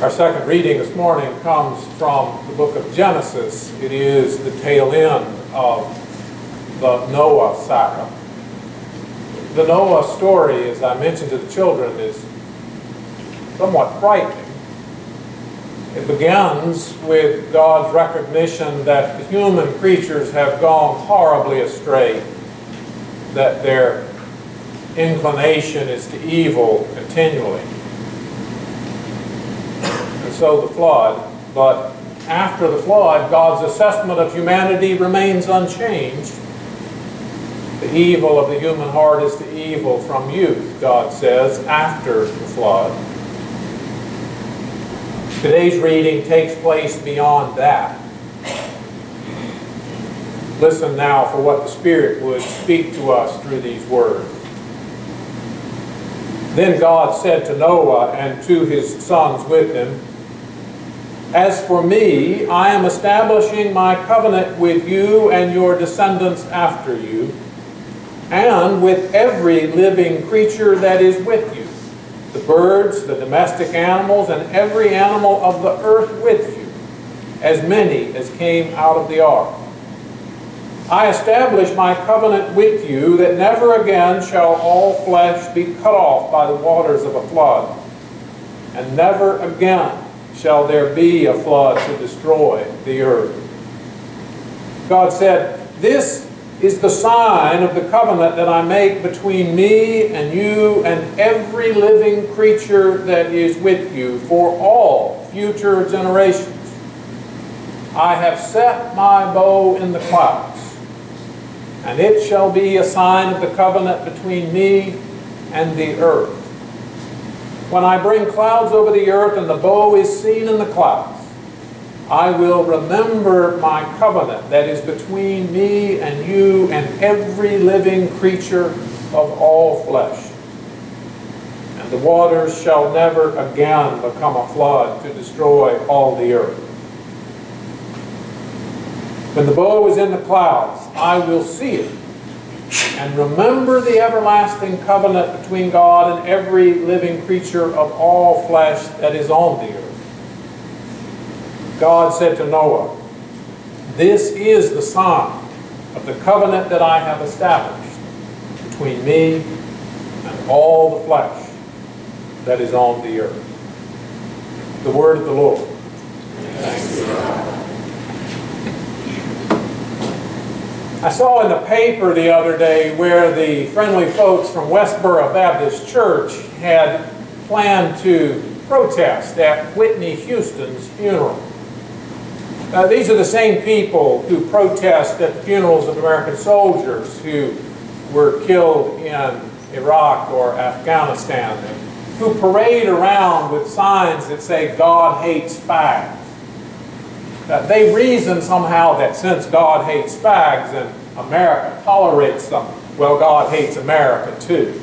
Our second reading this morning comes from the book of Genesis. It is the tail end of the Noah saga. The Noah story, as I mentioned to the children, is somewhat frightening. It begins with God's recognition that the human creatures have gone horribly astray, that their inclination is to evil continually. And so the flood. But after the flood, God's assessment of humanity remains unchanged. The evil of the human heart is the evil from youth, God says, after the flood. Today's reading takes place beyond that. Listen now for what the Spirit would speak to us through these words. Then God said to Noah and to his sons with him, "As for me, I am establishing my covenant with you and your descendants after you, and with every living creature that is with you, the birds, the domestic animals, and every animal of the earth with you, as many as came out of the ark. I establish my covenant with you that never again shall all flesh be cut off by the waters of a flood, and never again shall there be a flood to destroy the earth." God said, "This is the sign of the covenant that I make between me and you and every living creature that is with you for all future generations. I have set my bow in the clouds, and it shall be a sign of the covenant between me and the earth. When I bring clouds over the earth and the bow is seen in the clouds, I will remember my covenant that is between me and you and every living creature of all flesh. And the waters shall never again become a flood to destroy all the earth. When the bow is in the clouds, I will see it and remember the everlasting covenant between God and every living creature of all flesh that is on the earth." God said to Noah, "This is the sign of the covenant that I have established between me and all the flesh that is on the earth." The word of the Lord. Thanks be to God. I saw in the paper the other day where the friendly folks from Westboro Baptist Church had planned to protest at Whitney Houston's funeral. These are the same people who protest at the funerals of American soldiers who were killed in Iraq or Afghanistan, and who parade around with signs that say "God hates fags." They reason somehow that since God hates fags and America tolerates them, well, God hates America too.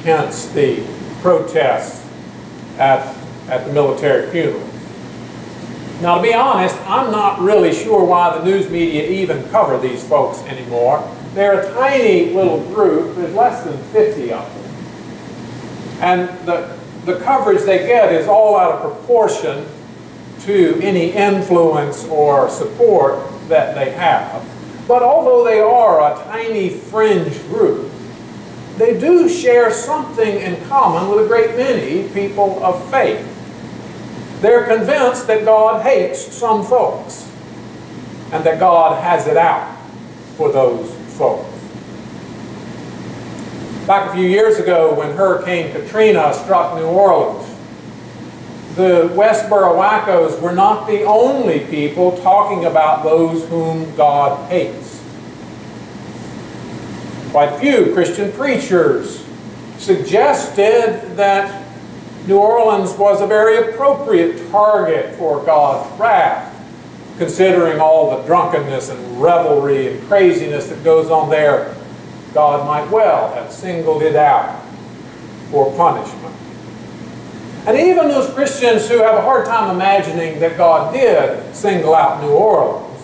Hence the protests at the military funerals. Now, to be honest, I'm not really sure why the news media even cover these folks anymore. They're a tiny little group. There's less than 50 of them. And the coverage they get is all out of proportion to any influence or support that they have. But although they are a tiny fringe group, they do share something in common with a great many people of faith. They're convinced that God hates some folks and that God has it out for those folks. Back a few years ago when Hurricane Katrina struck New Orleans, the Westboro wackos were not the only people talking about those whom God hates. Quite a few Christian preachers suggested that New Orleans was a very appropriate target for God's wrath, considering all the drunkenness and revelry and craziness that goes on there. God might well have singled it out for punishment. And even those Christians who have a hard time imagining that God did single out New Orleans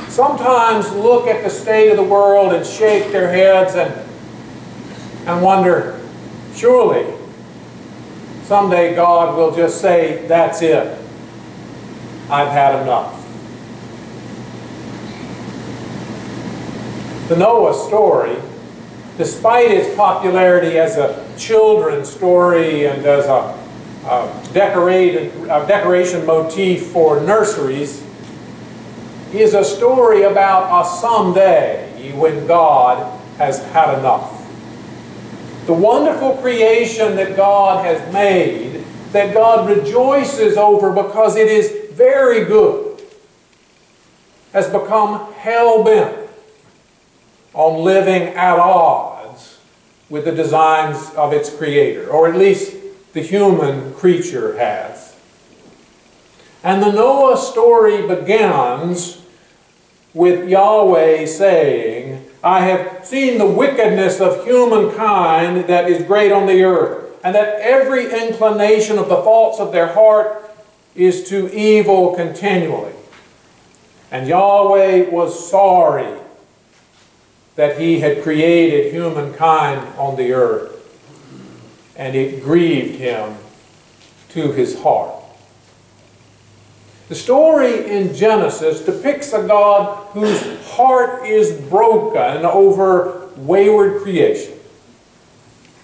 sometimes look at the state of the world and shake their heads and wonder, surely someday God will just say, that's it. I've had enough. The Noah story, despite its popularity as a children's story and as a decoration motif for nurseries, is a story about a someday when God has had enough. The wonderful creation that God has made, that God rejoices over because it is very good, has become hell-bent on living at odds with the designs of its Creator, or at least the human creature has. And the Noah story begins with Yahweh saying, I have seen the wickedness of humankind that is great on the earth, and that every inclination of the thoughts of their heart is to evil continually. And Yahweh was sorry that He had created humankind on the earth, and it grieved Him to His heart. The story in Genesis depicts a God whose heart is broken over wayward creation,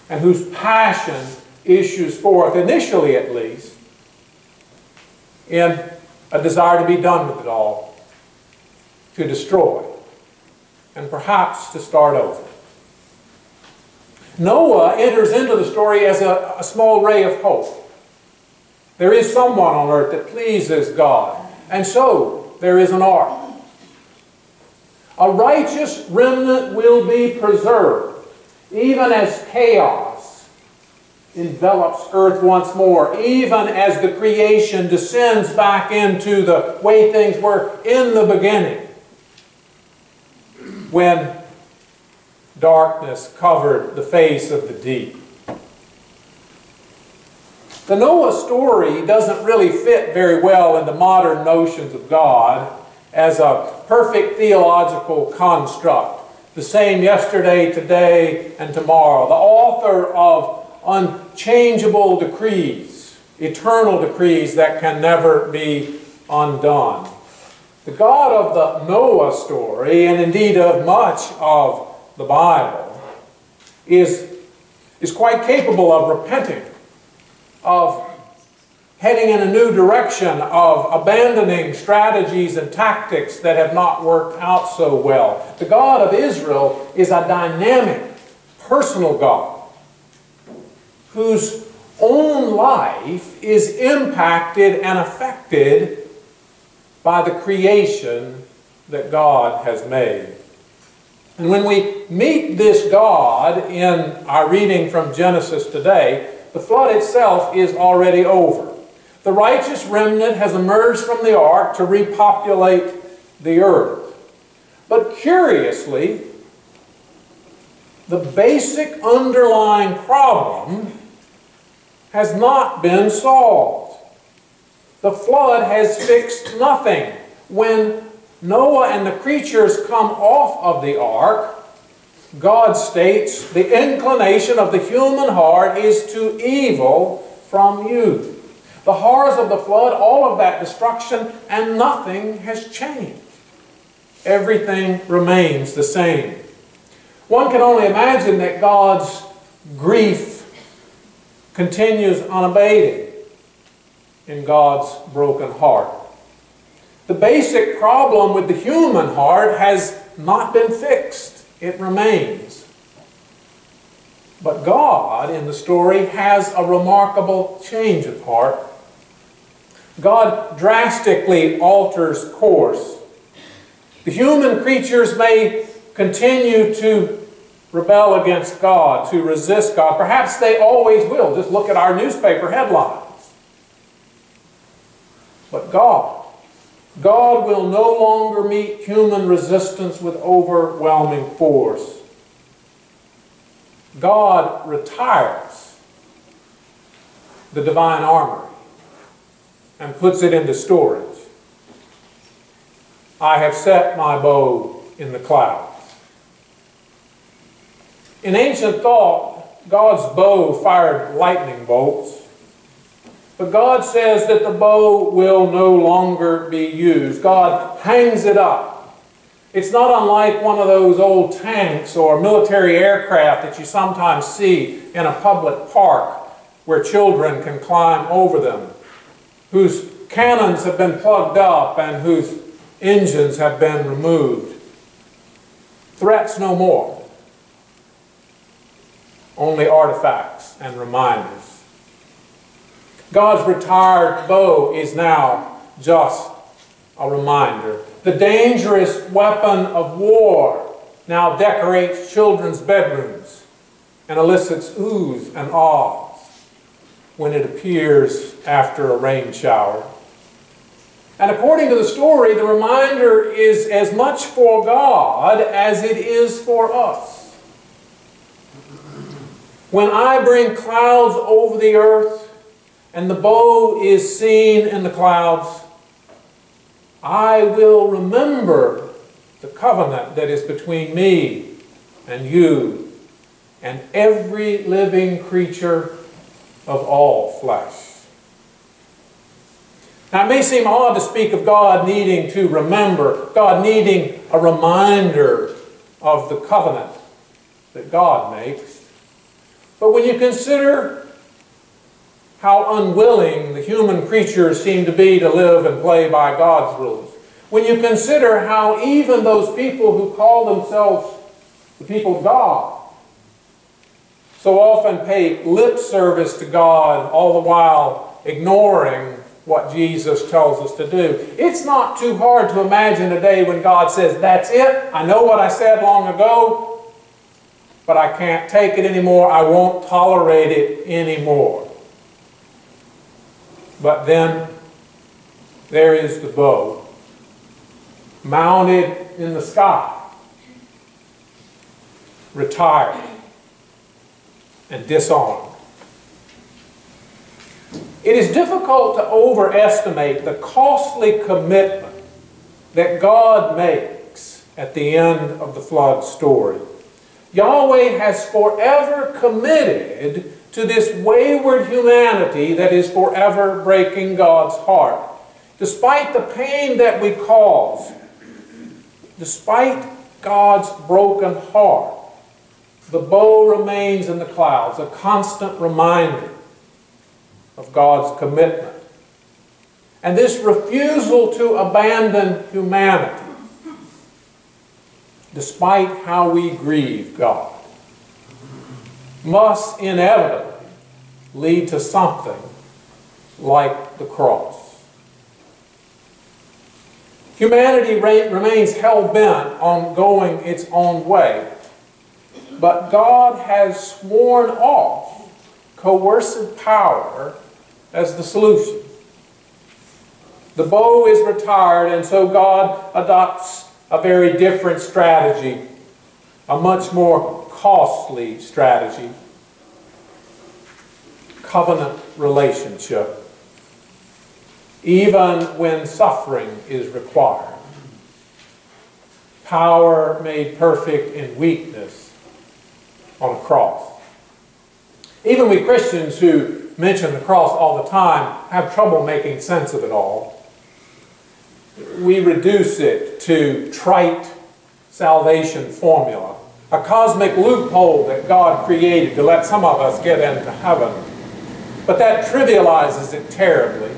and whose passion issues forth, initially at least, in a desire to be done with it all, to destroy, and perhaps to start over. Noah enters into the story as a small ray of hope. There is someone on earth that pleases God, and so there is an ark. A righteous remnant will be preserved, even as chaos envelops earth once more, even as the creation descends back into the way things were in the beginning, when darkness covered the face of the deep. The Noah story doesn't really fit very well into modern notions of God as a perfect theological construct, the same yesterday, today, and tomorrow. The author of unchangeable decrees, eternal decrees that can never be undone. The God of the Noah story, and indeed of much of the Bible, is quite capable of repenting, of heading in a new direction, of abandoning strategies and tactics that have not worked out so well. The God of Israel is a dynamic, personal God whose own life is impacted and affected by the creation that God has made. And when we meet this God in our reading from Genesis today, the flood itself is already over. The righteous remnant has emerged from the ark to repopulate the earth. But curiously, the basic underlying problem has not been solved. The flood has fixed nothing. When Noah and the creatures come off of the ark, God states, the inclination of the human heart is to evil from youth. The horrors of the flood, all of that destruction, and nothing has changed. Everything remains the same. One can only imagine that God's grief continues unabated in God's broken heart. The basic problem with the human heart has not been fixed. It remains. But God, in the story, has a remarkable change of heart. God drastically alters course. The human creatures may continue to rebel against God, to resist God. Perhaps they always will. Just look at our newspaper headlines. But God will no longer meet human resistance with overwhelming force. God retires the divine armory and puts it into storage. I have set my bow in the clouds. In ancient thought, God's bow fired lightning bolts, But God says that the bow will no longer be used. God hangs it up. It's not unlike one of those old tanks or military aircraft that you sometimes see in a public park where children can climb over them, whose cannons have been plugged up and whose engines have been removed. Threats no more. Only artifacts and reminders. God's retired bow is now just a reminder. The dangerous weapon of war now decorates children's bedrooms and elicits oohs and ahs when it appears after a rain shower. And according to the story, the reminder is as much for God as it is for us. When I bring clouds over the earth, and the bow is seen in the clouds, I will remember the covenant that is between me and you and every living creature of all flesh. Now, it may seem odd to speak of God needing to remember, God needing a reminder of the covenant that God makes. But when you consider how unwilling the human creatures seem to be to live and play by God's rules, when you consider how even those people who call themselves the people of God so often pay lip service to God, all the while ignoring what Jesus tells us to do, it's not too hard to imagine a day when God says, that's it, I know what I said long ago, but I can't take it anymore, I won't tolerate it anymore. But then there is the bow, mounted in the sky, retired and disarmed. It is difficult to overestimate the costly commitment that God makes at the end of the flood story. Yahweh has forever committed to this wayward humanity that is forever breaking God's heart. Despite the pain that we cause, despite God's broken heart, the bow remains in the clouds, a constant reminder of God's commitment. And this refusal to abandon humanity, despite how we grieve God, must inevitably lead to something like the cross. Humanity remains hell-bent on going its own way, but God has sworn off coercive power as the solution. The bow is retired, and so God adopts a very different strategy, a much more costly strategy. Covenant relationship, even when suffering is required. Power made perfect in weakness on a cross. Even we Christians who mention the cross all the time have trouble making sense of it all. We reduce it to trite salvation formula, a cosmic loophole that God created to let some of us get into heaven. But that trivializes it terribly.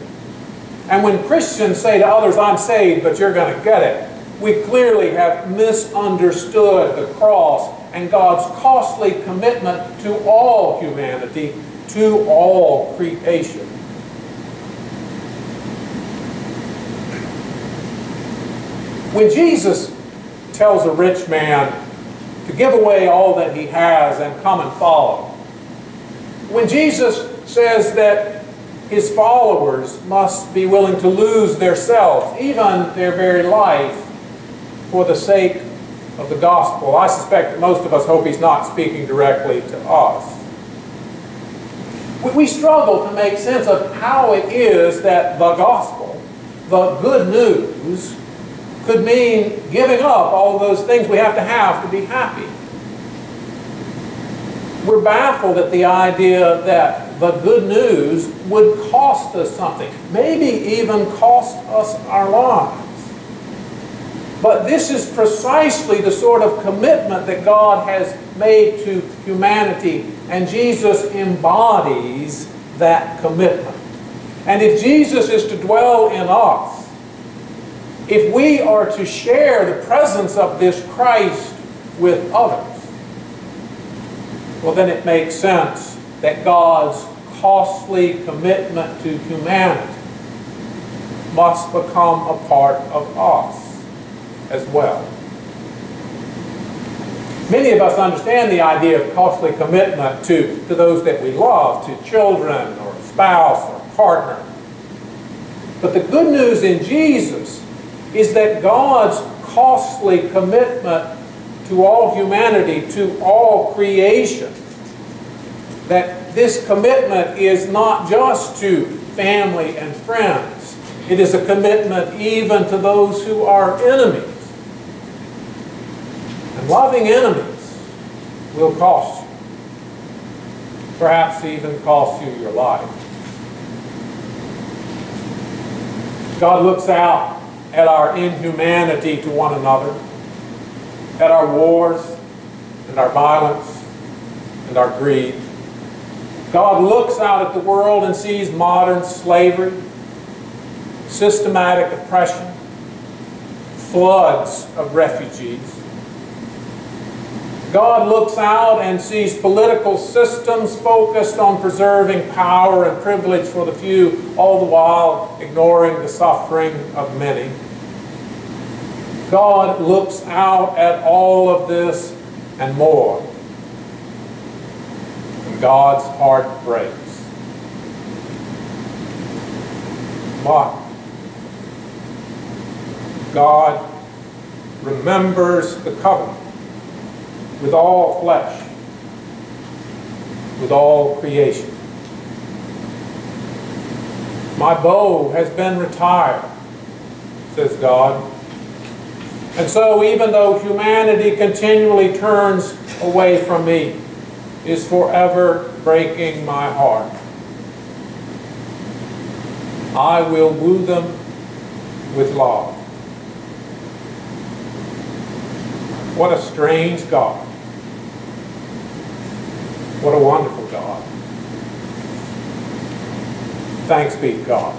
And when Christians say to others, I'm saved, but you're going to get it, we clearly have misunderstood the cross and God's costly commitment to all humanity, to all creation. When Jesus tells a rich man to give away all that he has and come and follow, when Jesus says that his followers must be willing to lose themselves, even their very life, for the sake of the gospel, I suspect that most of us hope he's not speaking directly to us. We struggle to make sense of how it is that the gospel, the good news, could mean giving up all those things we have to be happy. We're baffled at the idea that the good news would cost us something, maybe even cost us our lives. But this is precisely the sort of commitment that God has made to humanity, and Jesus embodies that commitment. And if Jesus is to dwell in us, if we are to share the presence of this Christ with others, well, then it makes sense that God's costly commitment to humanity must become a part of us as well. Many of us understand the idea of costly commitment to those that we love, to children or a spouse or a partner. But the good news in Jesus is that God's costly commitment to all humanity, to all creation, that this commitment is not just to family and friends. It is a commitment even to those who are enemies. And loving enemies will cost you. Perhaps even cost you your life. God looks out at our inhumanity to one another, at our wars and our violence and our greed. God looks out at the world and sees modern slavery, systematic oppression, floods of refugees. God looks out and sees political systems focused on preserving power and privilege for the few, all the while ignoring the suffering of many. God looks out at all of this and more. And God's heart breaks. But God remembers the covenant with all flesh, with all creation. My bow has been retired, says God. And so even though humanity continually turns away from me, is forever breaking my heart, I will woo them with love. What a strange God. What a wonderful God. Thanks be to God.